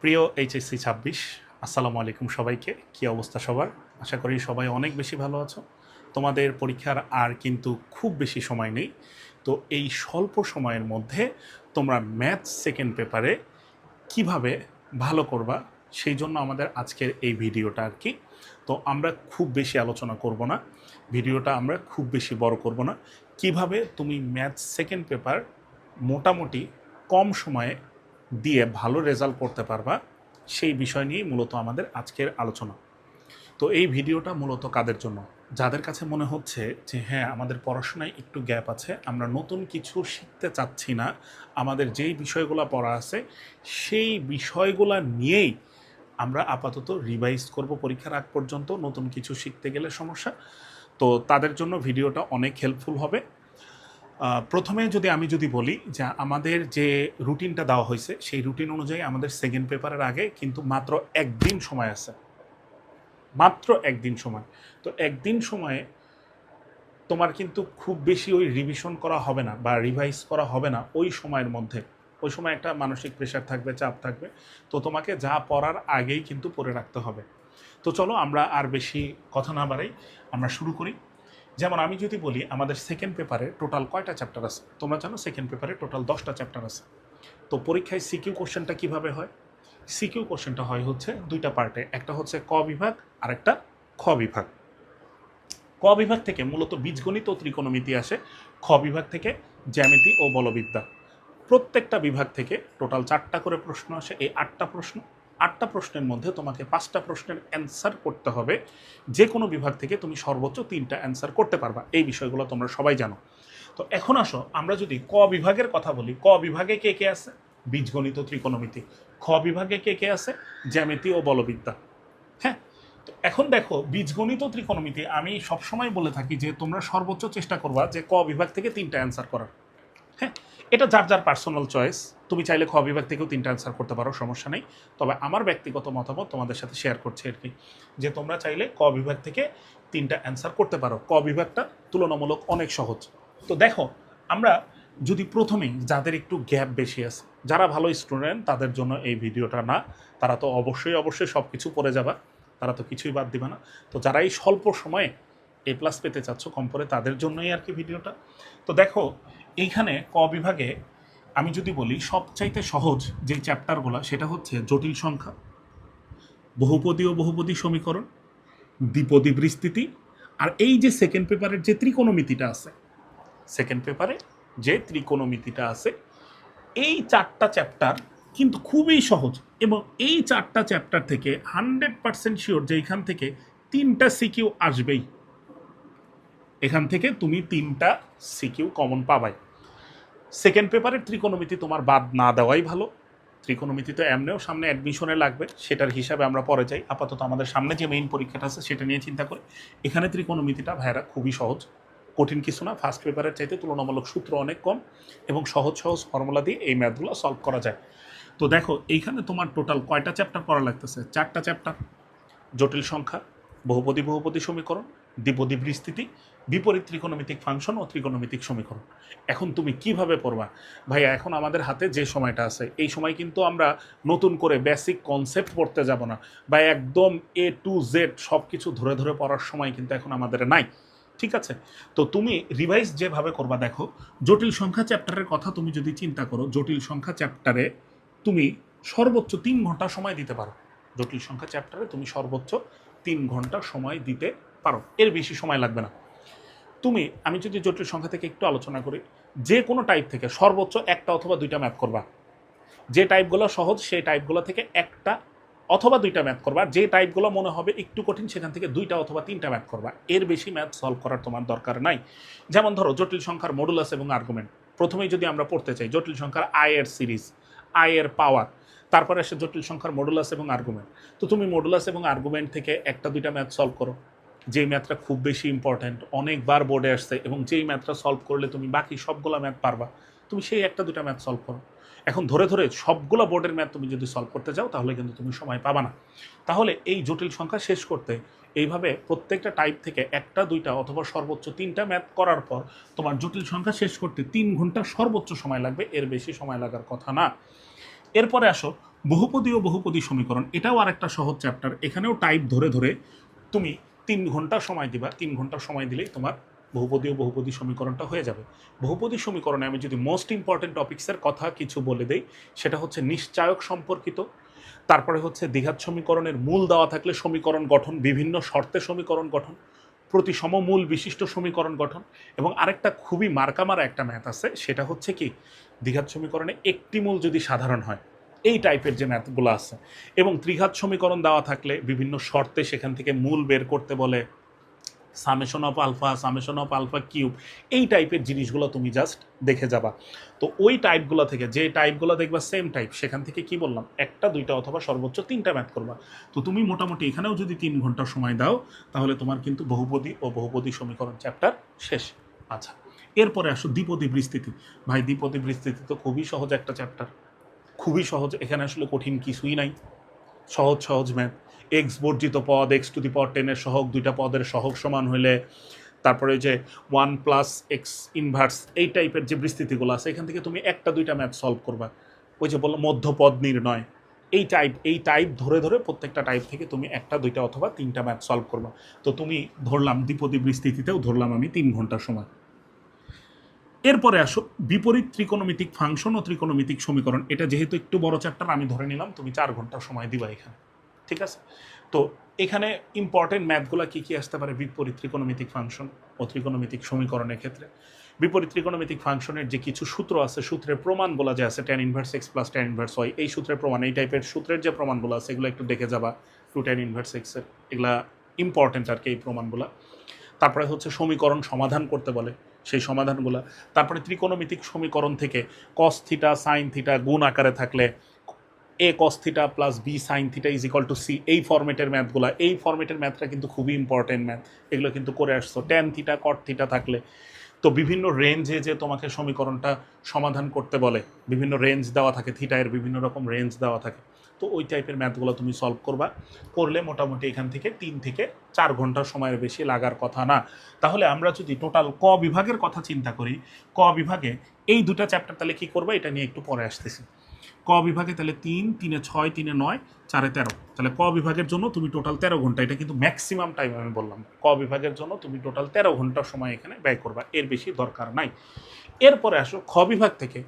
প্রিয় এইচএসসি ২৬, আসসালামু আলাইকুম সবাইকে। কী অবস্থা সবার? আশা করি সবাই অনেক বেশি ভালো আছো। তোমাদের পরীক্ষার আর কিন্তু খুব বেশি সময় নেই। তো এই স্বল্প সময়ের মধ্যে তোমরা ম্যাথস সেকেন্ড পেপারে কিভাবে ভালো করবা, সেই জন্য আমাদের আজকের এই ভিডিওটা আর কি। তো আমরা খুব বেশি আলোচনা করব না, ভিডিওটা আমরা খুব বেশি বড় করব না। কিভাবে তুমি ম্যাথস সেকেন্ড পেপার মোটামুটি কম সময়ে দিয়ে ভালো রেজাল্ট করতে পারবা, সেই বিষয় নিয়েই মূলত আমাদের আজকের আলোচনা। তো এই ভিডিওটা মূলত কাদের জন্য? যাদের কাছে মনে হচ্ছে যে হ্যাঁ, আমাদের পড়াশোনায় একটু গ্যাপ আছে, আমরা নতুন কিছু শিখতে চাচ্ছি না, আমাদের যেই বিষয়গুলো পড়া আছে সেই বিষয়গুলো নিয়েই আমরা আপাতত রিভাইজ করব পরীক্ষার আগ পর্যন্ত, নতুন কিছু শিখতে গেলে সমস্যা। তো তাদের জন্য ভিডিওটা অনেক হেল্পফুল হবে। প্রথমে আমি যদি বলি যে আমাদের যে রুটিনটা দেওয়া হয়েছে সেই রুটিন অনুযায়ী আমাদের সেকেন্ড পেপারের আগে কিন্তু মাত্র একদিন সময় আছে, মাত্র একদিন সময়। তো একদিন সময়ে তোমার কিন্তু খুব বেশি ওই রিভিশন করা হবে না বা রিভাইজ করা হবে না ওই সময়ের মধ্যে। ওই সময় একটা মানসিক প্রেশার থাকবে, চাপ থাকবে। তো তোমাকে যা পড়ার আগেই কিন্তু পড়ে রাখতে হবে। তো চলো আমরা আর বেশি কথা না বাড়াই, আমরা শুরু করি। যেমন আমি যদি বলি আমাদের সেকেন্ড পেপারে টোটাল কয়টা চ্যাপ্টার আছে? তোমরা জানো সেকেন্ড পেপারে টোটাল 10টা চ্যাপ্টার আছে। তো পরীক্ষায় সিকিউ কোশ্চেনটা কিভাবে হয়? সিকিউ কোশ্চেনটা হয় হচ্ছে দুইটা পার্টে, একটা হচ্ছে ক বিভাগ আর একটা খ বিভাগ। ক বিভাগ থেকে মূলত বীজগণিত ও ত্রিকোণমিতি আসে, খ বিভাগ থেকে জ্যামিতি ও বলবিদ্যা। প্রত্যেকটা বিভাগ থেকে টোটাল 4টা করে প্রশ্ন আসে। এই 8টা প্রশ্ন, 8টা প্রশ্নের মধ্যে তোমাকে 5টা প্রশ্নের অ্যান্সার করতে হবে। যে কোনো বিভাগ থেকে তুমি সর্বোচ্চ 3টা অ্যান্সার করতে পারবা। এই বিষয়গুলো তোমরা সবাই জানো। তো এখন আসো আমরা যদি ক বিভাগের কথা বলি, ক বিভাগে কে কে আছে? বীজগণিত ও ত্রিকোণমিতি। খ বিভাগে কে কে আছে? জ্যামিতি ও বলবিদ্যা। হ্যাঁ, তো এখন দেখো বীজগণিত ও ত্রিকোণমিতি আমি সবসময় বলে থাকি যে তোমরা সর্বোচ্চ চেষ্টা করবা যে ক বিভাগ থেকে 3টা অ্যান্সার করার। হ্যাঁ, এটা যার যার পার্সোনাল চয়েস। তুমি চাইলে খ বিভাগ থেকেও 3টা অ্যান্সার করতে পারো, সমস্যা নেই। তবে আমার ব্যক্তিগত মতামত তোমাদের সাথে শেয়ার করছি আর কি, যে তোমরা চাইলে ক বিভাগ থেকে 3টা অ্যান্সার করতে পারো। ক বিভাগটা তুলনামূলক অনেক সহজ। তো দেখো, আমরা যদি প্রথমেই যাদের একটু গ্যাপ বেশি আছে, যারা ভালো স্টুডেন্ট তাদের জন্য এই ভিডিওটা না, তারা তো অবশ্যই সব কিছু পড়ে যাবা, তারা তো কিছুই বাদ দিবা না। তো যারা এই স্বল্প সময়ে A+ পেতে চাচ্ছ কম করে, তাদের জন্যই আর কি ভিডিওটা। তো দেখো, এইখানে ক বিভাগে আমি যদি বলি সবচাইতে সহজ যে চ্যাপ্টারগুলো সেটা হচ্ছে জটিল সংখ্যা, বহুপদী ও বহুপদী সমীকরণ, দ্বিপদী বিস্তৃতি, আর এই যে সেকেন্ড পেপারের যে ত্রিকোণমিতিটা আছে, সেকেন্ড পেপারে যে ত্রিকোণমিতিটা আছে, এই 4টা চ্যাপ্টার কিন্তু খুবই সহজ। এবং এই 4টা চ্যাপ্টার থেকে 100% শিওর যে এখান থেকে 3টা সিকিউ আসবেই। এখান থেকে তুমি 3টা সিকিউ কমন পাবাই। সেকেন্ড পেপারের ত্রিকোণমিতি তোমার বাদ না দেওয়াই ভালো। ত্রিকোণমিতি তো এমনিও সামনে অ্যাডমিশনে লাগবে, সেটার হিসাবে আমরা পরে যাই। আপাতত আমাদের সামনে যে মেইন পরীক্ষাটা আছে সেটা নিয়ে চিন্তা করি। এখানে ত্রিকোণমিতিটা ভাইরা খুবই সহজ, কঠিন কিছু না। ফার্স্ট পেপারের চাইতে তুলনামূলক সূত্র অনেক কম এবং সহজ সহজ ফর্মুলা দিয়ে এই ম্যাথগুলো সলভ করা যায়। তো দেখো, এইখানে তোমার টোটাল কয়টা চ্যাপ্টার পড়া লাগতেছে? 4টা চ্যাপ্টার। জটিল সংখ্যা, বহুপদী বহুপদী সমীকরণ, দ্বিপদী বিস্তৃতি, বিপরীত ত্রিকোণমিতিক ফাংশন ও ত্রিকোণমিতিক সমীকরণ। এখন তুমি কিভাবে পড়বা? ভাইয়া, এখন আমাদের হাতে যে সময়টা আছে, এই সময় কিন্তু আমরা নতুন করে বেসিক কনসেপ্ট পড়তে যাব না, বা একদম A to Z সব কিছু ধরে ধরে পড়ার সময় কিন্তু এখন আমাদের নাই। ঠিক আছে? তো তুমি রিভাইজ যেভাবে করবা, দেখো জটিল সংখ্যা চ্যাপ্টারের কথা তুমি যদি চিন্তা করো, জটিল সংখ্যা চ্যাপ্টারে তুমি সর্বোচ্চ 3 ঘন্টা সময় দিতে পারো। জটিল সংখ্যা চ্যাপ্টারে তুমি সর্বোচ্চ 3 ঘন্টা সময় দিতে পারো, এর বেশি সময় লাগবে না। আমি যদি জটিল সংখ্যা থেকে একটু আলোচনা করি, যে কোনো টাইপ থেকে সর্বোচ্চ একটা অথবা 2টা ম্যাথ করবা। যে টাইপগুলো সহজ সেই টাইপগুলো থেকে একটা অথবা 2টা ম্যাথ করবা। যে টাইপগুলো মনে হবে একটু কঠিন সেখান থেকে 2টা অথবা 3টা ম্যাথ করবা। এর বেশি ম্যাথ সলভ করার তোমার দরকার নাই। যেমন ধরো জটিল সংখ্যার মডুলাস এবং আর্গুমেন্ট প্রথমেই যদি আমরা পড়তে চাই, জটিল সংখ্যার আয়ের সিরিজ, আয়ের পাওয়ার, তারপরে আসে জটিল সংখ্যার মডুলাস এবং আর্গুমেন্ট। তো তুমি মডুলাস এবং আর্গুমেন্ট থেকে একটা 2টা ম্যাথ সলভ করো। যেই ম্যাথটা খুব বেশি ইম্পর্ট্যান্ট, অনেকবার বোর্ডে আসছে, এবং যেই ম্যাথটা সলভ করলে তুমি বাকি সবগুলো ম্যাথ পারবা, তুমি সেই একটা 2টা ম্যাথ সলভ করো। এখন ধরে ধরে সবগুলো বোর্ডের ম্যাথ তুমি যদি সলভ করতে যাও তাহলে কিন্তু তুমি সময় পাবা না। তাহলে এই জটিল সংখ্যা শেষ করতে এইভাবে প্রত্যেকটা টাইপ থেকে একটা 2টা অথবা সর্বোচ্চ 3টা ম্যাথ করার পর তোমার জটিল সংখ্যা শেষ করতে 3 ঘন্টা সর্বোচ্চ সময় লাগবে, এর বেশি সময় লাগার কথা না। এরপরে আসো বহুপদী ও বহুপদী সমীকরণ, এটাও আর একটা সহজ চ্যাপ্টার। এখানেও টাইপ ধরে ধরে তুমি 3 ঘন্টা সময় দিবা, 3 ঘন্টা সময় দিলেই তোমার বহুপদী ও বহুপদী সমীকরণটা হয়ে যাবে। বহুপদী সমীকরণে আমি যদি মোস্ট ইম্পর্টেন্ট টপিক্সের কথা কিছু বলে দেই, সেটা হচ্ছে নিশ্চায়ক সম্পর্কিত, তারপরে হচ্ছে দ্বিঘাত সমীকরণের মূল দেওয়া থাকলে সমীকরণ গঠন, বিভিন্ন শর্তে সমীকরণ গঠন, প্রতিসম মূল বিশিষ্ট সমীকরণ গঠন, এবং আরেকটা খুবই মার্কামারা একটা ম্যাথ আছে, সেটা হচ্ছে কি দ্বিঘাত সমীকরণে একটি মূল যদি সাধারণ হয়, এই টাইপের যে ম্যাথগুলো আছে। এবং ত্রিঘাত সমীকরণ দেওয়া থাকলে বিভিন্ন শর্তে সেখান থেকে মূল বের করতে বলে, summation of alpha, summation of alpha cube, এই টাইপের জিনিসগুলো তুমি জাস্ট দেখে যাবা। তো ওই টাইপগুলো থেকে যে টাইপগুলো দেখবা সেম টাইপ, সেখান থেকে কি বললাম, একটা দুইটা অথবা সর্বোচ্চ 3টা ম্যাথ করবা। তো তুমি মোটামুটি এখানেও যদি 3 ঘন্টা সময় দাও, তাহলে তোমার কিন্তু বহুপদী ও বহুপদী সমীকরণ চ্যাপ্টার শেষ। আচ্ছা, এরপরে আসো দ্বিপদী বিস্তৃতি। ভাই দ্বিপদী বিস্তৃতি তো খুবই সহজ একটা চ্যাপ্টার, খুবই সহজ, এখানে আসলে কঠিন কিছুই নাই, সহজ সহজ ম্যাথ। এক্স বর্জিত পদ, এক্স টু দি পাওয়ার 10-এর সহগ, দুইটা পদের সহগ সমান হইলে, তারপরে যে 1+x ইনভার্স, এই টাইপের যে বিস্তৃতিগুলো আছে, এখান থেকে তুমি একটা দুইটা ম্যাথ সলভ করবা। ওই যে বললো মধ্যপদ নির্ণয়, এই টাইপ ধরে ধরে প্রত্যেকটা টাইপ থেকে তুমি একটা দুইটা অথবা 3টা ম্যাথ সলভ করবা। তো তুমি ধরলাম দ্বিপদী বিস্তৃতিতেও ধরলাম আমি 3 ঘন্টা সময়। এরপরে আসো বিপরীত ত্রিকোণমিতিক ফাংশন ও ত্রিকোণমিতিক সমীকরণ। এটা যেহেতু একটু বড় চ্যাপ্টার, আমি ধরে নিলাম তুমি 4 ঘন্টা সময় দিবা এখানে, ঠিক আছে? তো এখানে ইম্পর্টেন্ট ম্যাথগুলো কী কী আসতে পারে বিপরীত ত্রিকোণমিতিক ফাংশন ও ত্রিকোণমিতিক সমীকরণের ক্ষেত্রে? বিপরীত ত্রিকোণমিতিক ফাংশনের যে কিছু সূত্র আছে, সূত্রের প্রমাণগুলো যে আছে, tan inverse x plus tan inverse y, এই সূত্রের প্রমাণ, এই টাইপের সূত্রের যে প্রমাণগুলো আছে এগুলো একটু দেখে যাবা, 2 tan ইনভার্স x এর, এগুলা ইম্পর্টেন্ট আর কি এই প্রমাণগুলো। তারপরে হচ্ছে সমীকরণ সমাধান করতে বলে, সেই সমাধানগুলো। তারপরে ত্রিকোণমিতিক সমীকরণ থেকে cos থিটা sin থিটা গুণ আকারে থাকলে a cos theta plus b sin theta is equal to c, এই ফরম্যাটের ম্যাথগুলো, এই ফরম্যাটের ম্যাথটা কিন্তু খুবই ইম্পর্টেন্ট ম্যাথ, এগুলো কিন্তু করে আসছো। tan থিটা cot থিটা থাকলে, তো বিভিন্ন রেঞ্জে যে তোমাকে সমীকরণটা সমাধান করতে বলে, বিভিন্ন রেঞ্জ দেওয়া থাকে, থিটায়ের বিভিন্ন রকম রেঞ্জ দেওয়া থাকে, তো ওই টাইপের ম্যাথগুলো তুমি সলভ করবা। করলে মোটামুটি এখান থেকে 3 থেকে 4 ঘন্টা সময়ের বেশি লাগার কথা না। তাহলে আমরা যদি টোটাল ক বিভাগের কথা চিন্তা করি, ক বিভাগে এই দুটো চ্যাপ্টার তাহলে কী করবো এটা নিয়ে একটু পরে আসতেছি। ক বিভাগে তাহলে 3, 3 এ 6, 3 এ 9, 4 এ 13, তাহলে ক বিভাগের জন্য তুমি টোটাল 13 ঘন্টা, এটা কিন্তু ম্যাক্সিমাম টাইম আমি বললাম, ক বিভাগের জন্য তুমি টোটাল 13 ঘন্টা সময় এখানে ব্যয় করবা, এর বেশি দরকার নাই। এরপরে আসো খ বিভাগ থেকে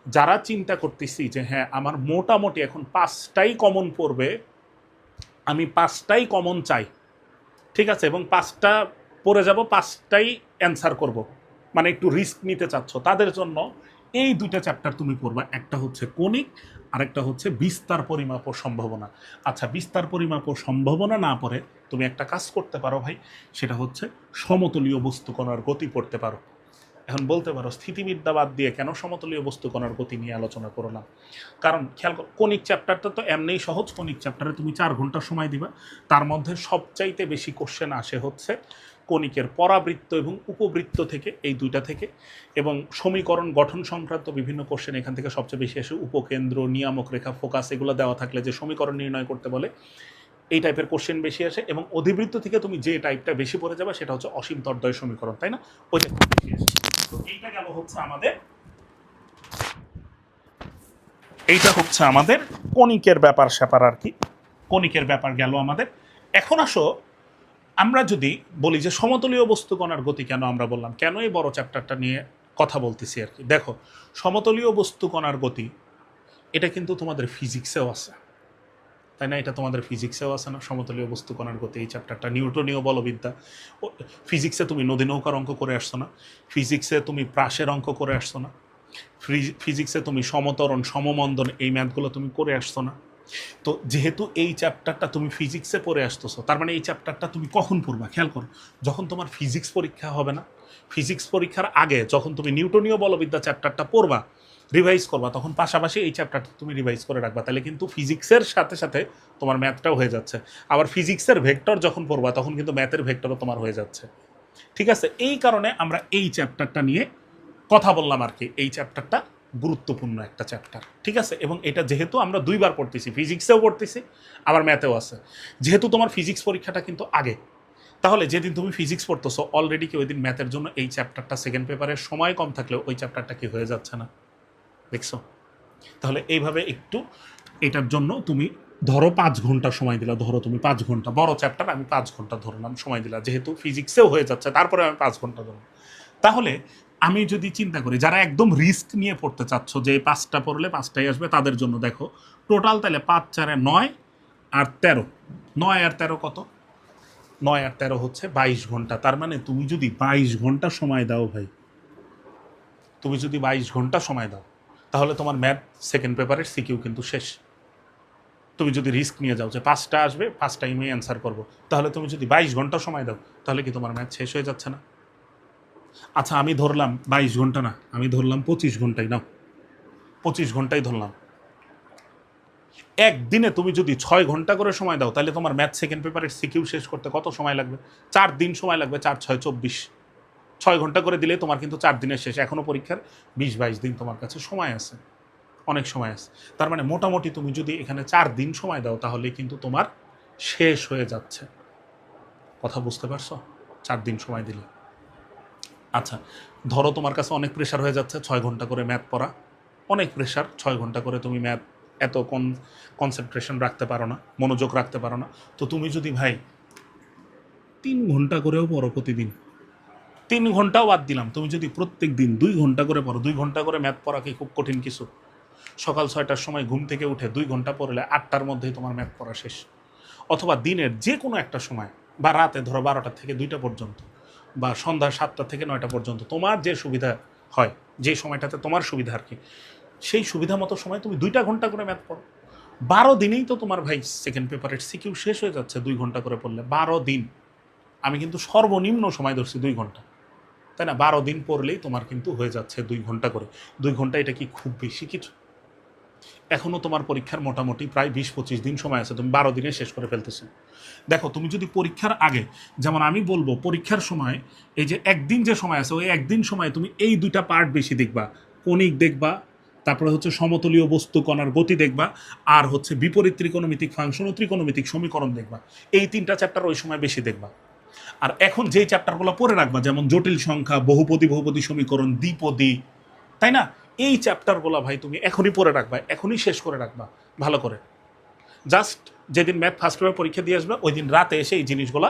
যারা চিন্তা করতেছি যে হ্যাঁ আমার মোটামুটি এখন 5টাই কমন পড়বে, আমি 5টাই কমন চাই, ঠিক আছে, এবং 5টা পড়ে যাব, 5টাই অ্যান্সার করব, মানে একটু রিস্ক নিতে চাচ্ছ, তাদের জন্য এই দুইটা চ্যাপ্টার তুমি পড়বা, একটা হচ্ছে কণিক, আরেকটা হচ্ছে বিস্তার পরিমাপ ও সম্ভাবনা। আচ্ছা, বিস্তার পরিমাপ ও সম্ভাবনা না পড়ে তুমি একটা কাজ করতে পারো ভাই, সেটা হচ্ছে সমতলীয় বস্তুকণার গতি পড়তে পারো। এখন বলতে পারো স্থিতিবিদ্যা বাদ দিয়ে কেন সমতলীয় বস্তুকণার গতি নিয়ে আলোচনা করলাম? কারণ খেয়াল করো, কণিক চ্যাপ্টারটা তো এমনিই সহজ, কণিক চ্যাপ্টারে তুমি 4 ঘন্টা সময় দিবা, তার মধ্যে সবচাইতে বেশি কোশ্চেন আসে হচ্ছে কণিকের পরাবৃত্ত এবং উপবৃত্ত থেকে, এই দুইটা থেকে, এবং সমীকরণ গঠন সংক্রান্ত বিভিন্ন কোশ্চেন এখান থেকে সবচেয়ে বেশি আসে। উপকেন্দ্র, নিয়ামক রেখা, ফোকাস, এগুলো দেওয়া থাকলে যে সমীকরণ নির্ণয় করতে বলে, এই টাইপের কোশ্চেন বেশি আসে। এবং অধিবৃত্ত থেকে তুমি যে টাইপটা বেশি পড়ে যাবে সেটা হচ্ছে অসীম তর্দয় সমীকরণ, তাই না? ওইটা খুব বেশি আসে। তো এইটা গেল হচ্ছে আমাদের, এইটা হচ্ছে আমাদের কণিকের ব্যাপার স্যাপার আর কি, কণিকের ব্যাপার গেল আমাদের। এখন আসো আমরা যদি বলি যে সমতলীয় বস্তুকণার গতি কেন আমরা বললাম, কেন এই বড় চ্যাপ্টারটা নিয়ে কথা বলতেছি আর কি। দেখো, সমতলীয় বস্তুকণার গতি এটা কিন্তু তোমাদের ফিজিক্সেও আছে, তাই না? এটা তোমাদের ফিজিক্সেও আছে না, সমতলীয় বস্তুকণার গতি এই চ্যাপ্টারটা, নিউটনীয় বলবিদ্যা। ফিজিক্সে তুমি নদী নৌকার অঙ্ক করে আসছো না, ফিজিক্সে তুমি প্রাসের অঙ্ক করে আসছো না, ফিজিক্সে তুমি সমতরণ, সমমন্দন, এই ম্যাথগুলো তুমি করে আসছো না। তো যেহেতু এই চ্যাপ্টারটা তুমি ফিজিক্সে পড়ে আসতেছো, তার মানে এই চ্যাপ্টারটা তুমি কখন পড়বা খেয়াল করো, যখন তোমার ফিজিক্স পরীক্ষা হবে না, ফিজিক্স পরীক্ষার আগে যখন তুমি নিউটনীয় বলবিদ্যা চ্যাপ্টারটা পড়বা, রিভাইজ করবা, তখন পাশাপাশি এই চ্যাপ্টারটা তুমি রিভাইজ করে রাখবা, তাহলে কিন্তু ফিজিক্সের সাথে সাথে তোমার ম্যাথটাও হয়ে যাচ্ছে। আবার ফিজিক্সের ভেক্টর যখন পড়বা তখন কিন্তু ম্যাথের ভেক্টরও তোমার হয়ে যাচ্ছে, ঠিক আছে? এই কারণে আমরা এই চ্যাপ্টারটা নিয়ে কথা বললাম আর কি। এই চ্যাপ্টারটা গুরুত্বপূর্ণ একটা চ্যাপ্টার, ঠিক আছে? এবং এটা যেহেতু আমরা 2বার পড়তেছি, ফিজিক্সেও পড়তেছি আবার ম্যাথেও আছে, যেহেতু তোমার ফিজিক্স পরীক্ষাটা কিন্তু আগে, তাহলে যেদিন তুমি ফিজিক্স পড়তেছো অলরেডি কি ওই দিন ম্যাথের জন্য এই চ্যাপ্টারটা সেকেন্ড পেপারের সময় কম থাকলেও ওই চ্যাপ্টারটা কি হয়ে যাচ্ছে না, দেখছো? তাহলে এইভাবে একটু এটার জন্য তুমি ধরো 5 ঘন্টা সময় দিলা, ধরো তুমি 5 ঘন্টা, বড় চ্যাপ্টার আমি 5 ঘন্টা ধরলাম সময় দিলা, যেহেতু ফিজিক্সেও হয়ে যাচ্ছে তারপরে আমি 5 ঘন্টা ধরলাম। তাহলে আমি যদি চিন্তা করি যারা একদম রিস্ক নিয়ে পড়তে চাচ্ছ যে 5টা পড়লে 5টাই আসবে, তাদের জন্য দেখো টোটাল তাহলে 5 4 9 আর 13, 9 আর 13 কত? 9 আর 13 হচ্ছে 22 ঘন্টা। তার মানে তুমি যদি 22 ঘন্টা সময় দাও ভাই, তুমি যদি 22 ঘন্টা সময় দাও, তাহলে তোমার ম্যাথ সেকেন্ড পেপারের সিকিউ কিন্তু শেষ। তুমি যদি রিস্ক নিয়ে যাও যে 5টা আসবে 5টাই আমি অ্যান্সার করবো, তাহলে তুমি যদি 22 ঘন্টা সময় দাও, তাহলে কি তোমার ম্যাথ শেষ হয়ে যাচ্ছে না? আচ্ছা আমি ধরলাম 22 ঘন্টা না, আমি ধরলাম 25 ঘন্টাই, নাও 25 ঘন্টাই ধরলাম। একদিনে তুমি যদি 6 ঘন্টা করে সময় দাও, তাহলে তোমার ম্যাথ সেকেন্ড পেপারের সিকিউ শেষ করতে কত সময় লাগবে? 4 দিন সময় লাগবে, 4 6 24। 6 ঘন্টা করে দিলে তোমার কিন্তু 4 দিনের শেষ, এখনও পরীক্ষার 20-22 দিন তোমার কাছে সময় আছে, অনেক সময় আছে। তার মানে মোটামুটি তুমি যদি এখানে 4 দিন সময় দাও, তাহলে কিন্তু তোমার শেষ হয়ে যাচ্ছে। কথা বুঝতে পারছো? 4 দিন সময় দিলে। আচ্ছা ধরো তোমার কাছে অনেক প্রেশার হয়ে যাচ্ছে 6 ঘন্টা করে ম্যাথ পড়া, অনেক প্রেশার, 6 ঘন্টা করে তুমি ম্যাথ এত কনসেন্ট্রেশন রাখতে পারো না, মনোযোগ রাখতে পারো না। তো তুমি যদি ভাই 3 ঘন্টা করেও পড়ো প্রতিদিন, 3 ঘন্টাও বাদ দিলাম, তুমি যদি প্রত্যেক দিন 2 ঘন্টা করে পড়ো, 2 ঘন্টা করে ম্যাথ পড়া কি খুব কঠিন কিছু? সকাল 6টার সময় ঘুম থেকে উঠে 2 ঘন্টা পড়লে 8টার মধ্যেই তোমার ম্যাথ পড়া শেষ। অথবা দিনের যে কোনো একটা সময়, বা রাতে ধরো 12টা থেকে 2টা পর্যন্ত, বা সন্ধ্যা 7টা থেকে 9টা পর্যন্ত, তোমার যে সুবিধা হয়, যে সময়টাতে তোমার সুবিধা আর কি, সেই সুবিধা মতো সময় তুমি 2টা ঘন্টা করে ম্যাথ পড়ো। 12 দিনেই তো তোমার ভাই সেকেন্ড পেপারের সিকিউ শেষ হয়ে যাচ্ছে 2 ঘন্টা করে পড়লে। 12 দিন, আমি কিন্তু সর্বনিম্ন সময় ধরছি 2 ঘন্টা, তাই না? 12 দিন পড়লেই তোমার কিন্তু হয়ে যাচ্ছে 2 ঘন্টা করে। 2 ঘন্টা এটা কি খুব বেশি কিছু? এখনও তোমার পরীক্ষার মোটামুটি প্রায় 20-25 দিন সময় আছে, তুমি 12 দিনে শেষ করে ফেলতেছো। দেখো তুমি যদি পরীক্ষার আগে, যেমন আমি বলবো পরীক্ষার সময় এই যে একদিন যে সময় আছে, ওই একদিন সময় তুমি এই 2টা পার্ট বেশি দেখবা, কণিক দেখবা, তারপরে হচ্ছে সমতলীয় বস্তু কণার গতি দেখবা, আর হচ্ছে বিপরীত ত্রিকোণমিতিক ফাংশন ও ত্রিকোণমিতিক সমীকরণ দেখবা। এই 3টা চ্যাপ্টার ওই সময় বেশি দেখবা। আর এখন যেই চ্যাপ্টারগুলো পড়ে রাখবা, যেমন জটিল সংখ্যা, বহুপদী বহুপদী সমীকরণ, দ্বিপদী, তাই না, এই চ্যাপ্টারগুলো ভাই তুমি এখনই পড়ে রাখবা, এখনই শেষ করে রাখবা ভালো করে। জাস্ট যেদিন ম্যাথ ফার্স্ট পেপার পরীক্ষা দিয়ে আসবে, ওই দিন রাতে এসে এই জিনিসগুলো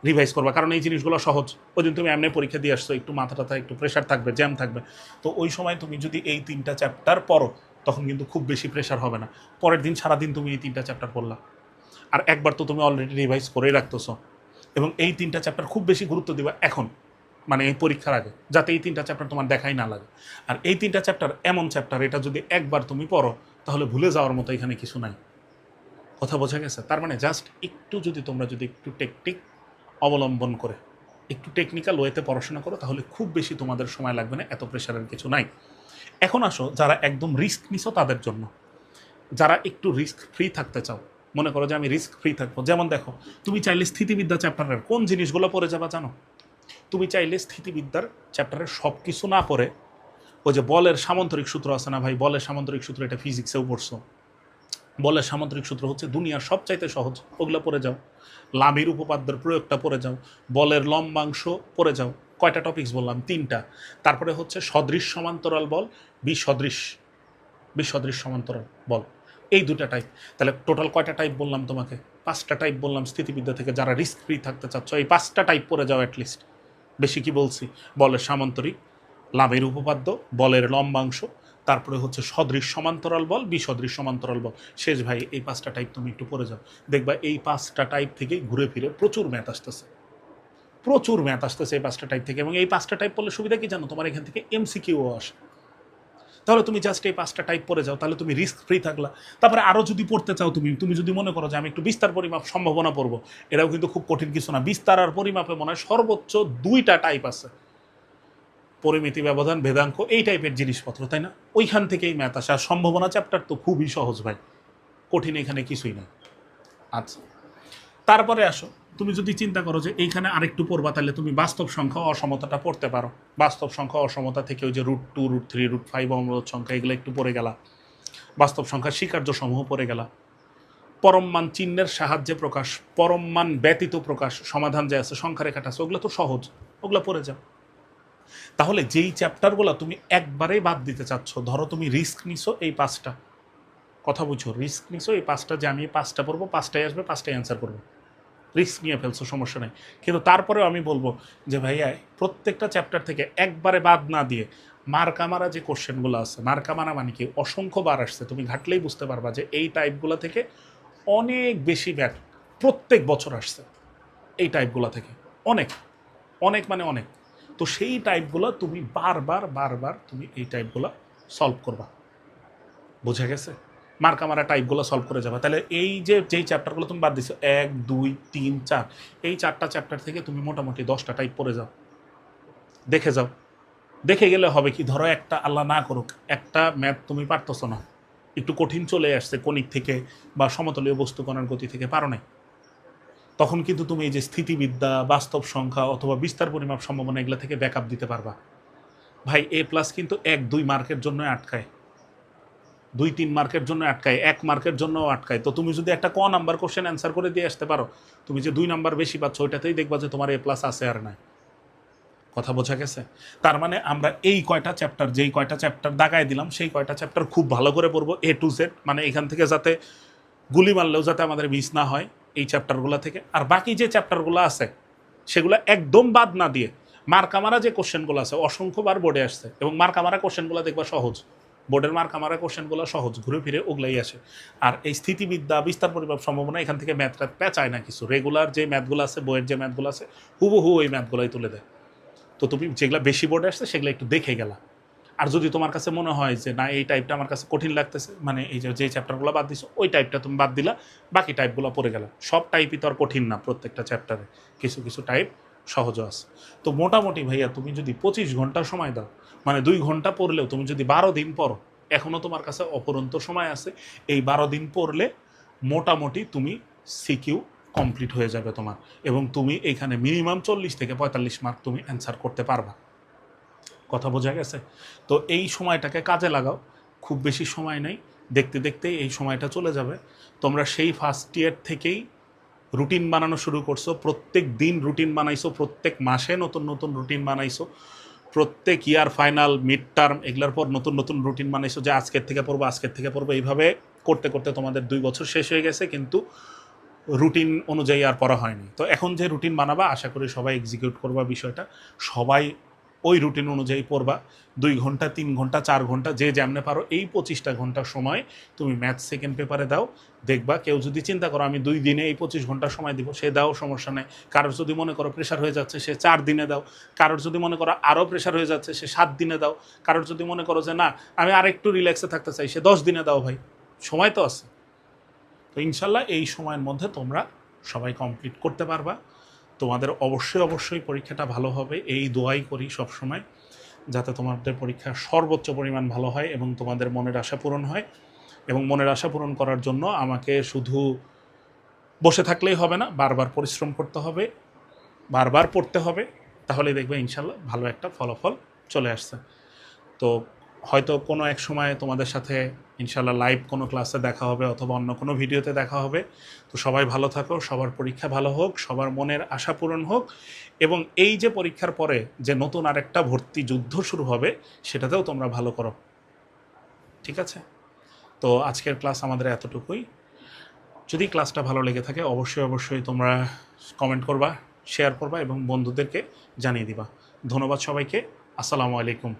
রিভাইজ করবা, কারণ এই জিনিসগুলো সহজ। ওই দিন তুমি এমনি পরীক্ষা দিয়ে আসছো, একটু মাথাটা একটু প্রেশার থাকবে, জ্যাম থাকবে, তো ওই সময় তুমি যদি এই 3টা চ্যাপ্টার পড়ো, তখন কিন্তু খুব বেশি প্রেশার হবে না। পরের দিন সারাদিন তুমি এই 3টা চ্যাপ্টার পড়লা, আর একবার তো তুমি অলরেডি রিভাইজ করেই রাখতেছো। এবং এই 3টা চ্যাপ্টার খুব বেশি গুরুত্ব দিবা এখন, মানে এই পরীক্ষার আগে, যাতে এই 3টা চ্যাপ্টার তোমার দেখাই না লাগে। আর এই 3টা চ্যাপ্টার এমন চ্যাপ্টার, এটা যদি একবার তুমি পড়ো, তাহলে ভুলে যাওয়ার মতো এখানে কিছু নাই। কথা বোঝা গেছে? তার মানে জাস্ট একটু যদি তোমরা যদি একটু টেকনিক অবলম্বন করে একটু টেকনিক্যাল ওয়েতে পড়াশোনা করো, তাহলে খুব বেশি তোমাদের সময় লাগবে না, এত প্রেশারের কিছু নাই। এখন আসো যারা একদম রিস্ক নিছো তাদের জন্য, যারা একটু রিস্ক ফ্রি থাকতে চাও, মনে করো যে আমি রিস্ক ফ্রি থাকবো। যেমন দেখো, তুমি চাইলে স্থিতিবিদ্যা চ্যাপ্টারের কোন জিনিসগুলো পড়ে যাবা জানো? তুমি চাইলে স্থিতিবিদ্যার চ্যাপ্টারের সব কিছু না পড়ে, ওই যে বলের সামান্তরিক সূত্র আছে না ভাই, বলের সামান্তরিক সূত্র, এটা ফিজিক্সেও পড়ছো। বলের সামান্তরিক সূত্র হচ্ছে দুনিয়ার সবচাইতে সহজ, ওগুলো পড়ে যাও। লামির উপপাদ্যের প্রয়োগটা পড়ে যাও, বলের লম্বাংশ পড়ে যাও। কয়টা টপিকস বললাম? 3টা। তারপরে হচ্ছে সদৃশ সমান্তরাল বল, বিসদৃশ বিসদৃশ সমান্তরাল বল, এই 2টা টাইপ। তাহলে টোটাল কয়টা টাইপ বললাম তোমাকে? 5টা টাইপ বললাম স্থিতিবিদ্যা থেকে। যারা রিস্ক ফ্রি থাকতে চাচ্ছ, এই 5টা টাইপ পড়ে যাও অ্যাটলিস্ট। বেশি কি বলছি? বলের সামান্তরিক, লাভের উপপাদ্য, বলের লম্বাংশ, তারপরে হচ্ছে সদৃশ সমান্তরাল বল, বিসদৃশ সমান্তরাল বল। শেষ ভাই, এই 5টা টাইপ তুমি একটু পড়ে যাও, দেখবা এই 5টা টাইপ থেকে ঘুরে ফিরে প্রচুর ম্যাথ আসতেছে, প্রচুর ম্যাথ আসতেছে এই 5টা টাইপ থেকে। এবং এই 5টা টাইপ পড়লে সুবিধা কি জানো? তোমার এখান থেকে এমসিকিউও আসে। তাহলে তুমি জাস্ট এই 5টা টাইপ পড়ে যাও, তাহলে তুমি রিস্ক ফ্রি থাকলা। তারপরে আরও যদি পড়তে চাও, তুমি যদি মনে করো যে আমি একটু বিস্তার পরিমাপ সম্ভাবনা পড়বো, এটাও কিন্তু খুব কঠিন কিছু না। বিস্তার আর পরিমাপে মনে হয় সর্বোচ্চ 2টা টাইপ আছে, পরিমিতি, ব্যবধান, ভেদাঙ্ক, এই টাইপের জিনিসপত্র, তাই না? ওইখান থেকেই ম্যাথ আসে। আর সম্ভাবনা চ্যাপ্টার তো খুবই সহজ ভাই, কঠিন এখানে কিছুই না। আচ্ছা তারপরে আসো, তুমি যদি চিন্তা করো যে এইখানে আরেকটু পড়বা, তাহলে তুমি বাস্তব সংখ্যা অসমতাটা পড়তে পারো। বাস্তব সংখ্যা অসমতা থেকে ওই যে √2, √3, √5 অমূলদ সংখ্যা, এগুলো একটু পড়ে গেলা। বাস্তব সংখ্যার স্বীকার্য সমূহ পড়ে গেলা। পরম মান চিহ্নের সাহায্যে প্রকাশ, পরম মান ব্যতীত প্রকাশ, সমাধান যে আছে, সংখ্যা রেখাটা আছে, ওগুলো তো সহজ, ওগুলো পড়ে যাও। তাহলে যেই চ্যাপ্টারগুলো তুমি একবারেই বাদ দিতে চাচ্ছ, ধরো তুমি রিস্ক নিছো এই 5টা, কথা বুঝছো, রিস্ক নিছো এই 5টা যে আমি 5টা পড়বো, 5টাই আসবে, 5টাই অ্যান্সার করবো, রিস্ক নিয়ে ফেলছো, সমস্যা নেই। কিন্তু তারপরেও আমি বলবো যে ভাইয়া প্রত্যেকটা চ্যাপ্টার থেকে একবারে বাদ না দিয়ে মার্কা মারা যে কোশ্চেনগুলো আছে, মার্কা মারা মানে কি অসংখ্য বার আসছে, তুমি ঘাটলেই বুঝতে পারবা যে এই টাইপগুলো থেকে অনেক বেশি ব্যাক প্রত্যেক বছর আসছে, এই টাইপগুলো থেকে অনেক অনেক মানে অনেক। তো সেই টাইপগুলো তুমি বারবার বারবার তুমি এই টাইপগুলো সলভ করবা, বোঝা গেছে? মার্কা মারা টাইপগুলো সলভ করে যাবে। তাহলে এই যে যেই চ্যাপ্টারগুলো তুমি বাদ দিছো 1 2 3 4, এই 4টা চ্যাপ্টার থেকে তুমি মোটামুটি 10টা টাইপ পড়ে যাও, দেখে যাও। দেখে গেলে হবে কি, ধরো একটা আল্লাহ না করুক একটা ম্যাথ তুমি পারতেছো না, একটু কঠিন চলে আসছে কণিক থেকে বা সমতলীয় বস্তুকণার গতি থেকে, পারো নাই, তখন কিন্তু তুমি এই যে স্থিতিবিদ্যা, বাস্তব সংখ্যা অথবা বিস্তার পরিমাপ সম্ভাবনা এগুলো থেকে ব্যাকআপ দিতে পারবা। ভাই A+ কিন্তু 1 2 মার্কের জন্য আটকায়, 2 3 মার্কের জন্য আটকায়, 1 মার্কের জন্য আটকায়। তো তুমি যদি একটা নাম্বার কোশ্চেন অ্যান্সার করে দিয়ে আসতে পারো, তুমি যে 2 নাম্বার বেশি পাচ্ছ ওইটাতেই দেখবা যে তোমার A+ আছে আর নাই। কথা বোঝা গেছে? তার মানে আমরা এই কয়টা চ্যাপ্টার, যেই কয়টা চ্যাপ্টার দাগায় দিলাম সেই কয়টা চ্যাপ্টার খুব ভালো করে পড়বো A to Z, মানে এখান থেকে যাতে গুলি মারলেও যাতে আমাদের মিস না হয় এই চ্যাপ্টারগুলো থেকে। আর বাকি যে চ্যাপ্টারগুলো আছে সেগুলো একদম বাদ না দিয়ে মার্কামারা যে কোশ্চেনগুলো আছে, অসংখ্যবার বোর্ডে আসছে, এবং মার্কামারা কোশ্চেনগুলো দেখবা সহজ, বোর্ডের মার্কামারা কোশ্চেনগুলো সহজ, ঘুরে ফিরে ওগুলাই আসে। আর এই স্থিতিবিদ্যা, বিস্তার পরিমাপ সম্ভাবনা এখান থেকে ম্যাথটা পেঁচায় না কিছু, রেগুলার যে ম্যাথগুলো আছে, বইয়ের যে ম্যাথগুলো আছে হুবহু ওই ম্যাথগুলোই তুলে দেয়। তো তুমি যেগুলো বেশি বোর্ডে আসছে সেগুলো একটু দেখে গেলা। আর যদি তোমার কাছে মনে হয় যে না এই টাইপটা আমার কাছে কঠিন লাগতেছে, মানে এই যে চ্যাপ্টারগুলো বাদ দিছো ওই টাইপটা তুমি বাদ দিলা, বাকি টাইপগুলো পড়ে গেলা। সব টাইপই তো আর কঠিন না, প্রত্যেকটা চ্যাপ্টারে কিছু কিছু টাইপ সহজও আছে। তো মোটামুটি ভাইয়া তুমি যদি 25 ঘন্টা সময় দাও, মানে 2 ঘন্টা পড়লেও তুমি যদি 12 দিন পড়ো, এখনও তোমার কাছে অপরন্ত সময় আছে। এই 12 দিন পড়লে মোটামুটি তুমি সিকিউ কমপ্লিট হয়ে যাবে তোমার, এবং তুমি এখানে মিনিমাম 40 থেকে 45 মার্ক তুমি অ্যান্সার করতে পারবা। কথা বোঝা গেছে? তো এই সময়টাকে কাজে লাগাও, খুব বেশি সময় নেই, দেখতে দেখতেই এই সময়টা চলে যাবে। তোমরা সেই ফার্স্ট ইয়ার থেকেই রুটিন বানানো শুরু করছো, প্রত্যেক দিন রুটিন বানাইছো, প্রত্যেক মাসে নতুন নতুন রুটিন বানাইছো, প্রত্যেক ইয়ার ফাইনাল মিড টার্ম এগুলোর পর নতুন নতুন রুটিন বানাইছো যে আজকের থেকে পড়বো, আজকের থেকে পড়বো। এইভাবে করতে করতে তোমাদের 2 বছর শেষ হয়ে গেছে, কিন্তু রুটিন অনুযায়ী আর পড়া হয়নি। তো এখন যে রুটিন বানাবা আশা করি সবাই এক্সিকিউট করবা বিষয়টা, সবাই ওই রুটিন অনুযায়ী পড়বা। 2 ঘন্টা 3 ঘন্টা 4 ঘন্টা যে যেমনে পারো, এই 25টা ঘন্টার সময় তুমি ম্যাথ সেকেন্ড পেপারে দাও। দেখবা কেউ যদি চিন্তা করো আমি 2 দিনে এই 25 ঘন্টা সময় দিব, সে দাও, সমস্যা নেই। কারোর যদি মনে করো প্রেশার হয়ে যাচ্ছে সে 4 দিনে দাও, কারোর যদি মনে করো আরও প্রেশার হয়ে যাচ্ছে সে 7 দিনে দাও, কারোর যদি মনে করো যে না আমি আরেকটু রিল্যাক্সে থাকতে চাই সে 10 দিনে দাও। ভাই সময় তো আছে। তো ইনশাল্লাহ এই সময়ের মধ্যে তোমরা সবাই কমপ্লিট করতে পারবা। তোমাদের অবশ্যই অবশ্যই পরীক্ষাটা ভালো হবে, এই দোয়াই করি সব সময়, যাতে তোমাদের পরীক্ষা সর্বোচ্চ পরিমাণ ভালো হয় এবং তোমাদের মনের আশা পূরণ হয়। এবং মনের আশা পূরণ করার জন্য আমাকে শুধু বসে থাকলেই হবে না, বারবার পরিশ্রম করতে হবে, বারবার পড়তে হবে, তাহলে দেখবে ইনশাল্লাহ ভালো একটা ফলাফল চলে আসছে। তো হয়তো কোনো এক সময় তোমাদের সাথে ইনশাল্লাহ লাইভ কোনো ক্লাসে দেখা হবে অথবা অন্য কোনো ভিডিওতে দেখা হবে। তো সবাই ভালো থাকো, সবার পরীক্ষা ভালো হোক, সবার মনের আশা পূরণ হোক, এবং এই যে পরীক্ষার পরে যে নতুন আরেকটা ভর্তি যুদ্ধ শুরু হবে সেটাতেও তোমরা ভালো করো। ঠিক আছে? তো আজকের ক্লাস আমাদের এতটুকুই। যদি ক্লাসটা ভালো লেগে থাকে অবশ্যই অবশ্যই তোমরা কমেন্ট করবা, শেয়ার করবা এবং বন্ধুদেরকে জানিয়ে দিবা। ধন্যবাদ সবাইকে। আসসালামু আলাইকুম।